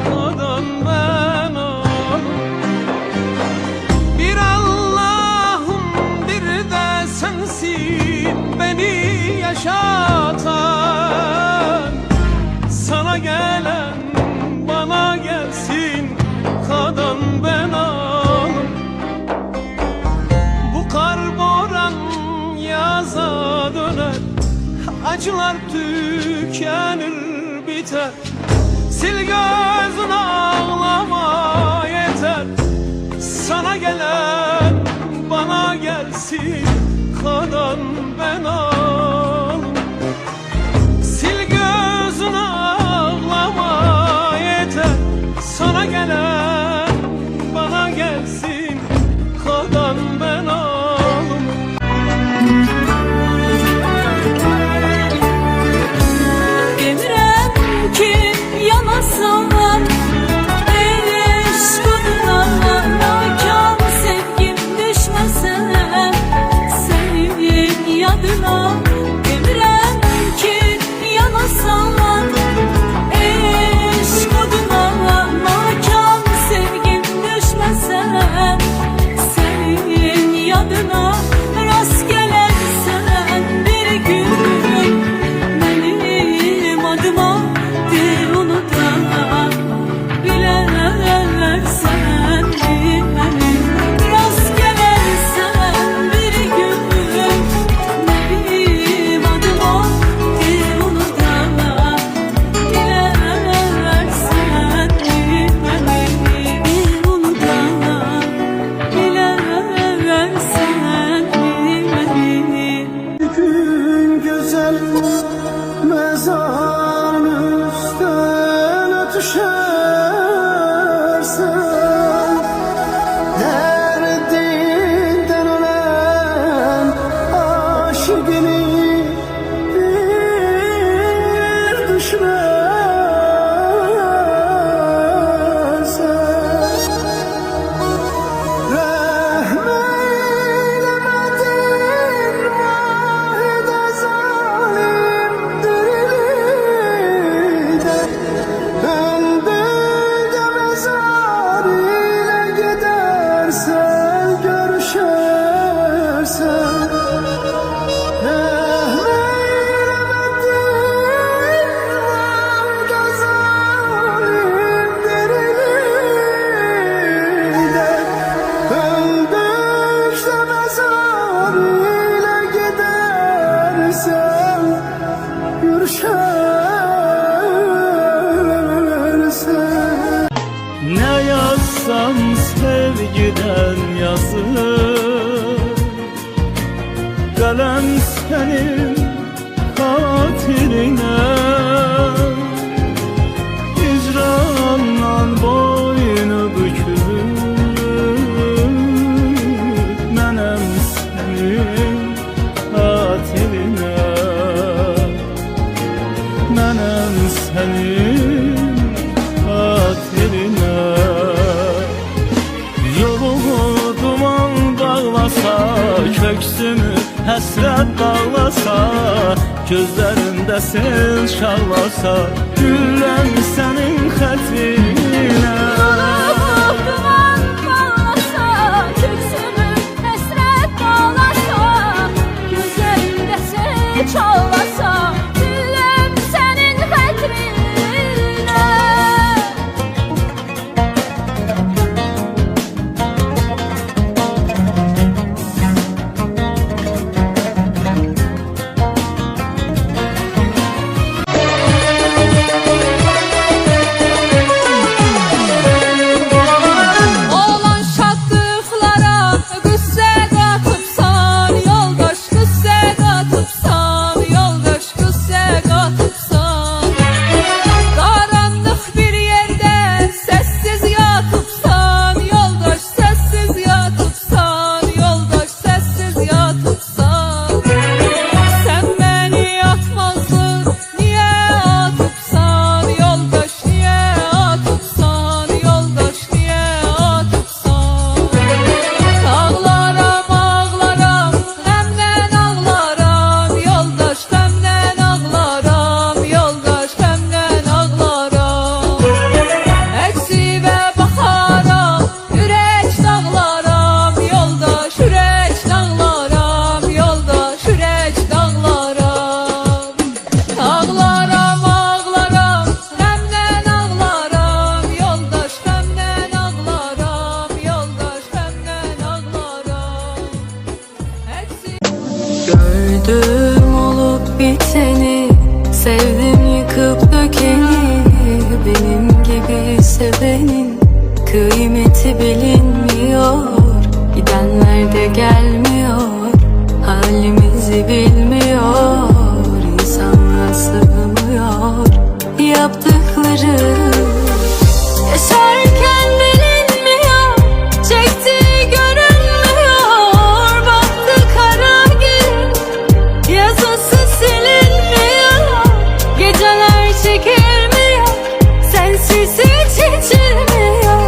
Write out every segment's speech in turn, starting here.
nadan ben oğlum. Bir Allah'ım bir de sensin beni yaşatan. Sana gelen bana gelsin kadan ben oğlum. Bu kar boran yaza döner, acılar tükenir biter. Sil gözün ağlama yeter. Sana gelen bana gelsin kadan ben oğlum. Sil gözün ağlama yeter. Sana gelen bana gelsin kadan ben oğlum. Demirem ki yanasan eşkınla nakan sevgim düşmesin senin yadına. Demirem ki yanasan eşkınla nakan sevgim düşmesin senin yadına. Rast gelersen bir gün benim adıma de onu da bilersen beni. Rast gelersen bir gün benim adıma de onu da bilersen beni. Onu da bilersen beni. Gün güzel mezarın üstüne düşersen, derdinden ölen aşıkını bir düşünersen, rahmeylemedin vahide zalim dirilide. Öldüğünde mezar ile gidersen görüşersen, rahmeylemedin vahide zalim dirilide. Öldükçe mezar ile gidersen görüşersen. Ne yazsam sevgiden yazılır, kalem senin hatırine. Hicrandan boynu bükülür, menem senin hatırine. Menem senin hatırine. Yolumu duman bağlasa, köksümü həsrət bağlasa, gözlərində sel şallasa, gülləm sənin xətrinə. Duman bağlasa, köksümü həsrət bağlasa, gözlərində sel çallasa, gülləm sənin xətrinə. sevenin kıymeti bilinmiyor. Gidenler de gelmiyor, halimizi bilmiyor. İnsanlığa sığmıyor yaptıkları. Yaşarken bilinmiyor, çektiği görünmüyor. Baktı kara gün, yazısı silinmiyor. Geceler çekilmiyor, sensiz hiç içilmiyor.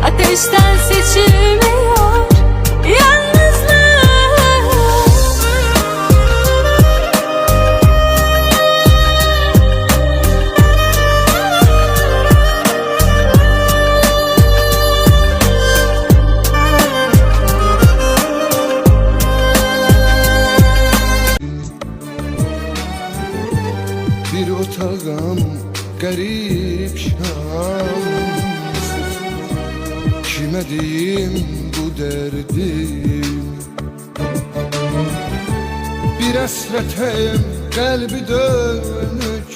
Ateşten seçilmiyor yalnızlık. Bir otağım garip şans, kime diyeyim bu derdim? Bir esretem kalbi dönük,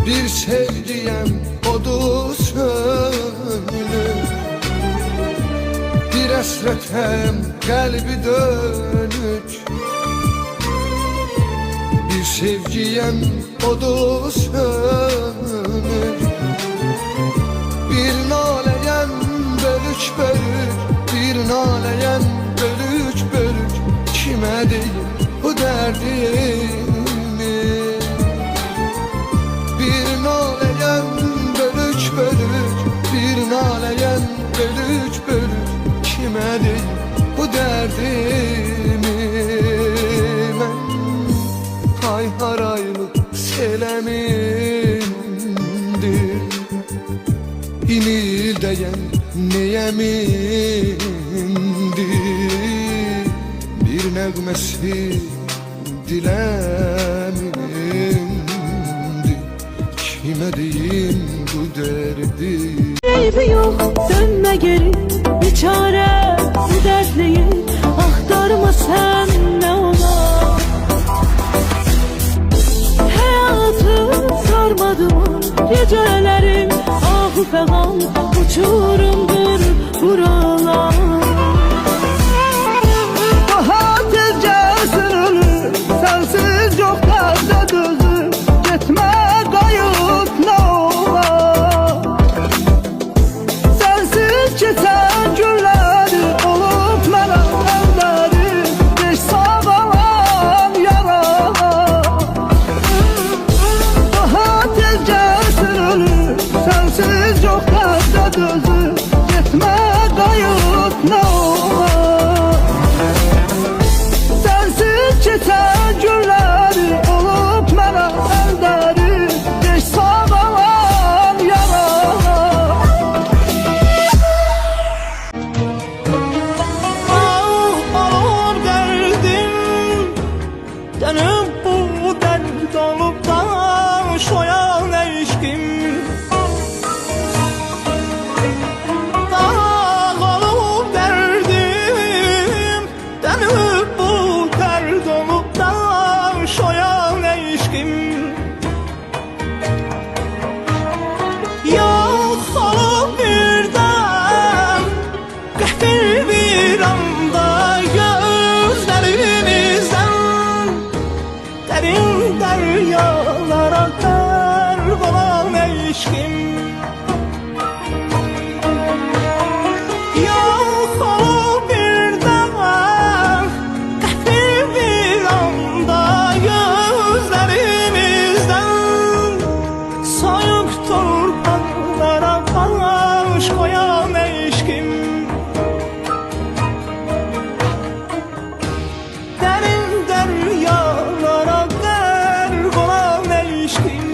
bir sevdiyem odu sönük. Bir esretem kalbi dönük, bir sevgiyem odu sönük. Bir naleyem bölük bölük, bir naleyem bölük bölük. Kime deyim bu derdimi? Bir naleyem bölük bölük, bir naleyem bölük bölük. Kime deyim bu derdimi? Hay haraylık selemindir, inildeyen neyemindir. Bir nəğməsi diləmindir, kime deyim bu derdi? Eybi yok, dönme geri, bir çare bu dertliyi aktarma sen ne ola. Hayatı sarmadı mı gecelerim, ahu fegan uçurumdur buralar. Daha tezcəsin ölür, sensiz yok tarzda dözür. Gitme kayıp ne olar? Sensiz geçen günleri olup mənə əlləri, beş sağalan yaralar. Daha tezcəsin ölür, sensiz yok tarzda dözür. Gitme kayıp ne olar? Sensiz geçen günleri olup mənə əlləri, beş sağalan yaralar. Ağlar derdim, dönüp bu dert olup da soyan eşkim. Ağlar derdim, dönüp bu dert olup da soyan eşkim. Yok olup birden, gafil bir anda gözlerimizden derin deryalara akar olan eşkim. Yok olup birden, gafil bir anda gözlerimizden soyuk torpaklara baş koyan eşkim. Derin deryalara gark olan eşkim.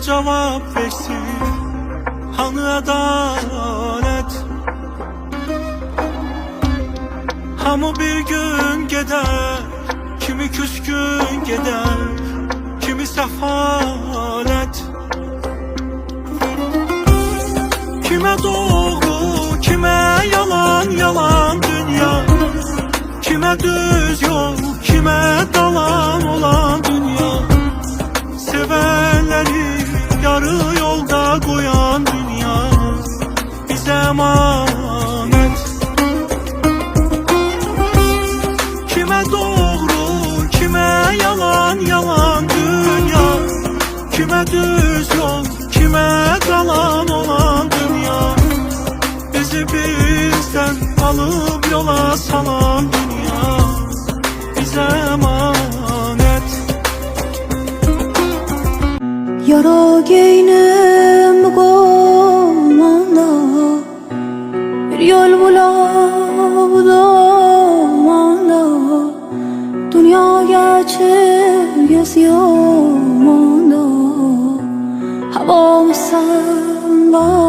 cevap versin. Hani adalet? Hamı bir gün gider, kimi küskün gider, kimi sefalet. Kime doğru, kime yalan, yalan dünya. Kime düz yol, kime dalan olan dünya. Sevenleri yarı yolda koyan dünya bize emanet. Kime doğru, kime yalan, yalan dünya. Kime düz yol, kime dalan olan dünya. Bizi bizden alıp yola salan dünya bize emanet. Yara giynim kolmanda, bir yol bulamanda. Dünya geçir yamanda, havamı sen var.